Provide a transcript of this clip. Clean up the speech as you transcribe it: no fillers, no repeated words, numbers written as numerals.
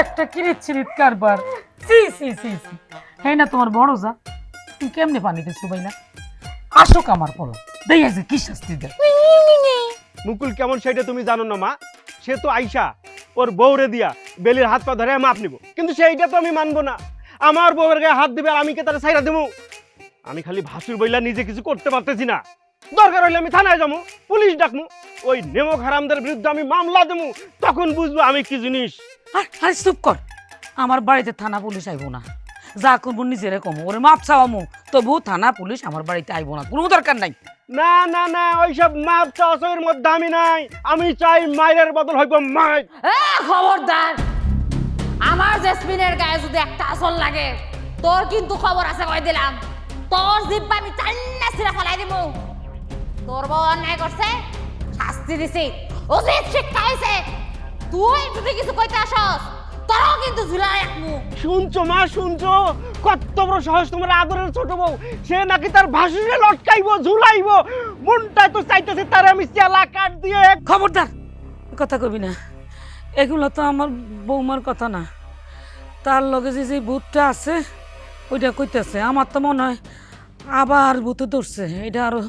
একটা কিরিত চিরিত কারবার। C C C C, হ্যাঁ না তোমার বড় যা, তুমি কেমনে পানি দিছো ভাই না? আসুক আমার পলো, দেই আছে কি শাস্তি দেয়। মুকুল কেমন সেটা তুমি জানো না মা। সে তো আইসা ওর বউরে দিয়া বেলির হাত পা ধরে মাপ নিব, কিন্তু সেইটা তো আমি মানবো না। আমার বউয়ের গায়ে হাত দিবে আর আমি কে তারা ছাইরা দেবো? আমি খালি ভাসুর বইলা নিজে কিছু করতে পারতেছি না। দরকার হইলে আমি থানায় যাবো, পুলিশ ডাকমু, ওই নেমক হারামদের বিরুদ্ধে আমি মামলা দেবো, তখন বুঝবো আমি কি জিনিস। আরে চুপ কর, আমার বাড়িতে থানা পুলিশ আইবো না। যা করবো নিজেরে কমো, ওরে মাপ চাওয়ামো, তবু থানা পুলিশ আমার বাড়িতে আইবো না, কোনো দরকার নাই। না না না, ওইসব মাপ চাওয়ার মধ্যে আমি নাই। আমি চাই মায়ের বদল হইব মাই। খবরদার, আমার জেসমিনের গায়ে যদি একটা আসল লাগে, তোর কিন্তু খবর আছে কই দিলাম। তোর জিব্বা আমি চান্না ছিঁড়া ফেলাই দিব। তোর বউ অন্যায় করছে, শাস্তি দিছি, উচিত শিক্ষা হয়েছে। তুই যদি কিছু কইতে আসস, তোরও কিন্তু ঝুলাই রাখবো। শুনছো মা, শুনছো? কত বড় সাহস তোমার আদরের ছোট বউ, সে নাকি তার ভাসুরে লটকাইবো, ঝুলাইবো। মনটাই তো চাইতেছে তার আমি চেলা কাট দিয়ে। খবরদার, কথা কবি না, এগুলো তো আমার বৌমার কথা না। তার লগে যে যে ভূতটা আছে ওইটা কইতেছে, আমার তো মনে হয় আবার ভূতে ধরছে, এটা আরো